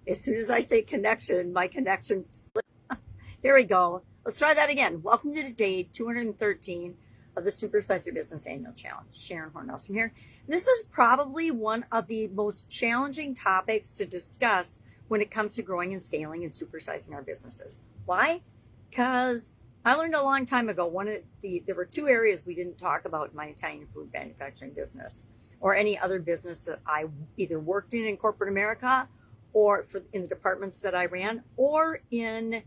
As soon as I say connection, my connection flips. Here we go. Let's try that again. Welcome to day 213 of the Supersize Your Business Annual Challenge. Sharon, Horne-Ellstrom here. This is probably one of the most challenging topics to discuss when it comes to growing and scaling and supersizing our businesses. Why? Because I learned a long time ago, there were two areas we didn't talk about in my Italian food manufacturing business or any other business that I either worked in corporate America or in the departments that I ran or in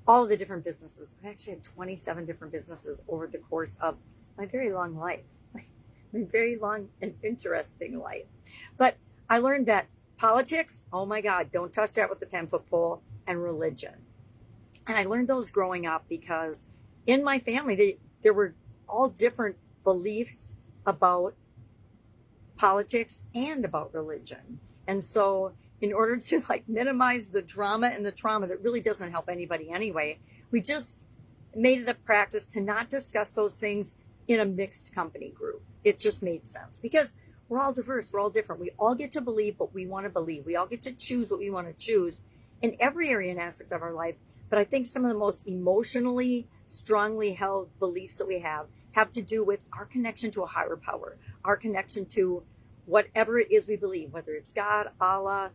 all of the different businesses. I actually had 27 different businesses over the course of my very long life, my very long and interesting life. But I learned that politics, oh my God, don't touch that with the 10-foot pole, and religion. And I learned those growing up because in my family, there were all different beliefs about politics and about religion. And so in order to minimize the drama and the trauma that really doesn't help anybody anyway, we just made it a practice to not discuss those things in a mixed company group. It just made sense because we're all diverse, we're all different. We all get to believe what we want to believe. We all get to choose what we want to choose in every area and aspect of our life. But I think some of the most emotionally strongly held beliefs that we have to do with our connection to a higher power, our connection to whatever it is we believe, whether it's God, Allah,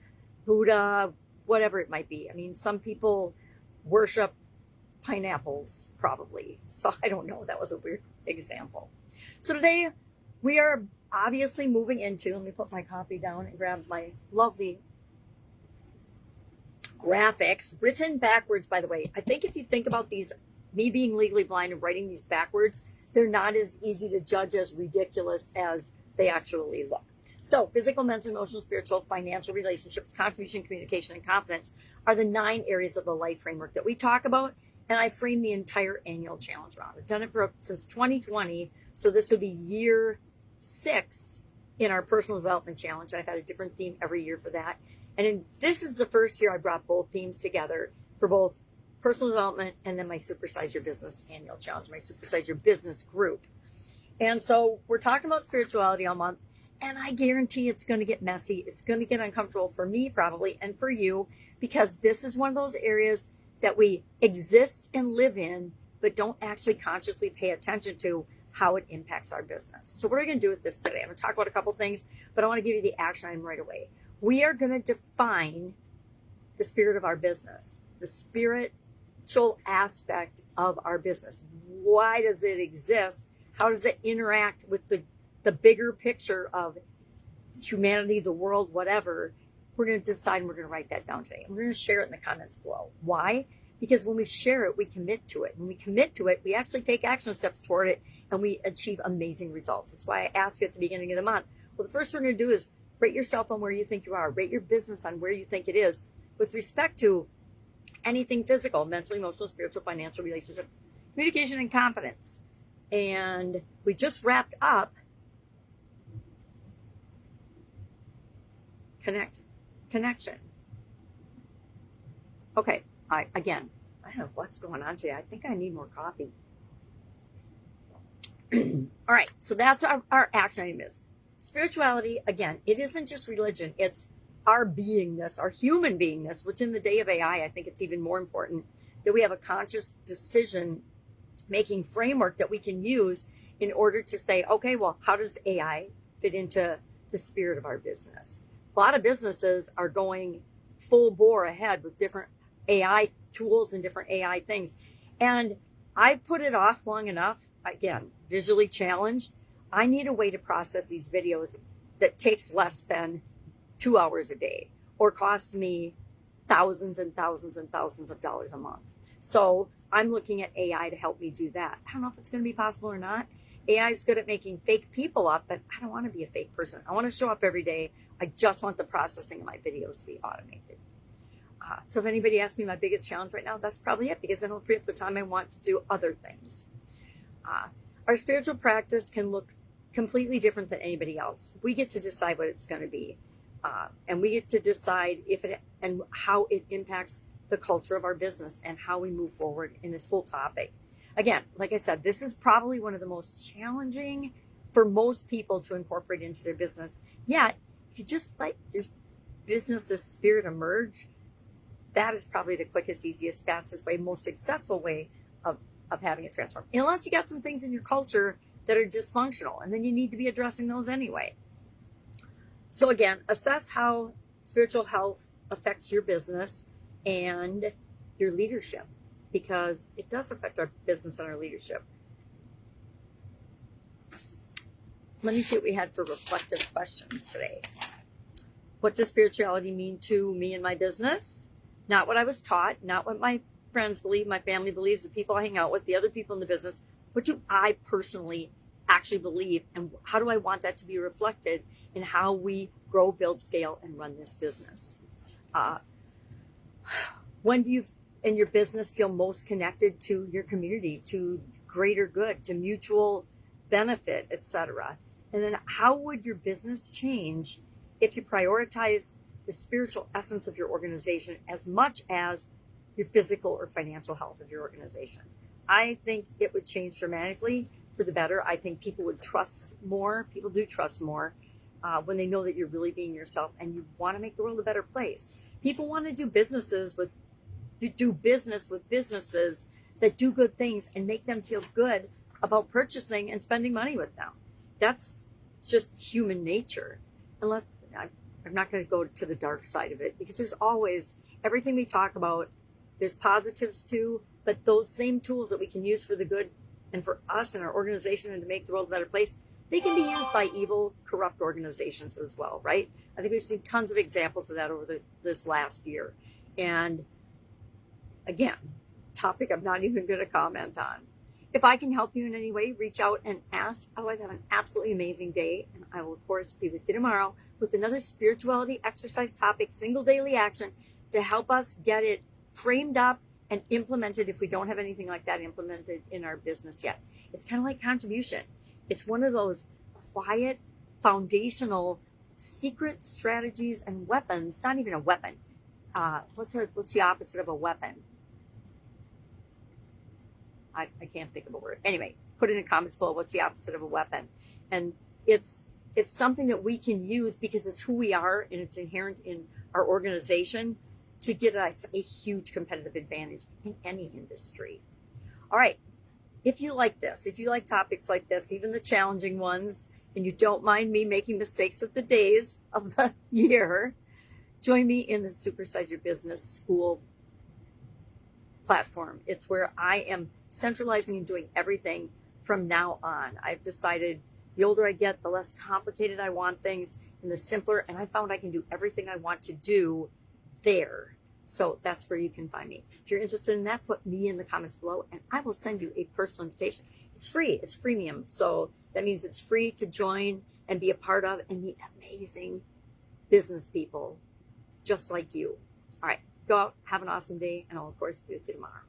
Buddha, whatever it might be. I mean, some people worship pineapples, probably. So I don't know. That was a weird example. So today we are obviously moving into, let me put my coffee down and grab my lovely graphics, written backwards, by the way. I think if you think about these, me being legally blind and writing these backwards, they're not as easy to judge as ridiculous as they actually look. So physical, mental, emotional, spiritual, financial, relationships, contribution, communication, and confidence are the 9 areas of the life framework that we talk about. And I frame the entire annual challenge around. I've done it since 2020. So this would be year 6 in our personal development challenge. I've had a different theme every year for that. And this is the first year I brought both themes together for both personal development and then my Supersize Your Business annual challenge, my Supersize Your Business group. And so we're talking about spirituality all month. And I guarantee it's going to get messy. It's going to get uncomfortable for me probably and for you because this is one of those areas that we exist and live in, but don't actually consciously pay attention to how it impacts our business. So what are we going to do with this today? I'm going to talk about a couple things, but I want to give you the action item right away. We are going to define the spirit of our business, the spiritual aspect of our business. Why does it exist? How does it interact with the bigger picture of humanity, the world, whatever? We're going to decide and we're going to write that down today. And we're going to share it in the comments below. Why? Because when we share it, we commit to it. When we commit to it, we actually take action steps toward it and we achieve amazing results. That's why I asked you at the beginning of the month. Well, the first thing we're going to do is rate yourself on where you think you are. Rate your business on where you think it is with respect to anything physical, mental, emotional, spiritual, financial, relationship, communication, and confidence. And we just wrapped up connection. Okay, I don't know what's going on today. I think I need more coffee. All right, so that's our action item is. Spirituality, again, it isn't just religion. It's our beingness, our human beingness, which in the day of AI, I think it's even more important that we have a conscious decision-making framework that we can use in order to say, okay, well, how does AI fit into the spirit of our business? A lot of businesses are going full bore ahead with different AI tools and different AI things. And I've put it off long enough, again, visually challenged. I need a way to process these videos that takes less than 2 hours a day or costs me thousands and thousands and thousands of dollars a month. So I'm looking at AI to help me do that. I don't know if it's going to be possible or not. AI is good at making fake people up, but I don't want to be a fake person. I want to show up every day. I just want the processing of my videos to be automated. So if anybody asks me my biggest challenge right now, that's probably it, because then I'll free up the time I want to do other things. Our spiritual practice can look completely different than anybody else. We get to decide what it's going to be. And we get to decide if it and how it impacts the culture of our business and how we move forward in this whole topic. Again, like I said, this is probably one of the most challenging for most people to incorporate into their business. Yet, if you just business's spirit emerge, that is probably the quickest, easiest, fastest way, most successful way of having it transform. Unless you got some things in your culture that are dysfunctional, and then you need to be addressing those anyway. So again, assess how spiritual health affects your business and your leadership, because it does affect our business and our leadership. Let me see what we had for reflective questions today. What does spirituality mean to me and my business? Not what I was taught, not what my friends believe, my family believes, the people I hang out with, the other people in the business. What do I personally actually believe, and how do I want that to be reflected in how we grow, build, scale, and run this business? When do you in your business feel most connected to your community, to greater good, to mutual benefit, etc.? And then how would your business change if you prioritize the spiritual essence of your organization as much as your physical or financial health of your organization? I think it would change dramatically for the better. I think people would trust more. People do trust more when they know that you're really being yourself and you want to make the world a better place. People want to do business with businesses that do good things and make them feel good about purchasing and spending money with them. That's just human nature. Unless I'm not going to go to the dark side of it, because there's always, everything we talk about, there's positives too, but those same tools that we can use for the good and for us and our organization and to make the world a better place, they can be used by evil, corrupt organizations as well, right? I think we've seen tons of examples of that over this last year. And again, topic I'm not even going to comment on. If I can help you in any way, reach out and ask. Otherwise, have an absolutely amazing day. And I will, of course, be with you tomorrow with another spirituality exercise topic, single daily action, to help us get it framed up and implemented if we don't have anything like that implemented in our business yet. It's kind of like contribution. It's one of those quiet, foundational, secret strategies and weapons. Not even a weapon. What's the opposite of a weapon? I can't think of a word. Anyway, put in the comments below what's the opposite of a weapon. And it's something that we can use because it's who we are and it's inherent in our organization to get us a huge competitive advantage in any industry. All right. If you like this, if you like topics like this, even the challenging ones, and you don't mind me making mistakes with the days of the year, join me in the Supersize Your Business School platform. It's where I am centralizing and doing everything from now on. I've decided the older I get, the less complicated I want things and the simpler. And I found I can do everything I want to do there. So that's where you can find me. If you're interested in that, put me in the comments below and I will send you a personal invitation. It's free. It's freemium. So that means it's free to join and be a part of and meet amazing business people just like you. All right. Go out, have an awesome day, and I'll, of course, be with you tomorrow.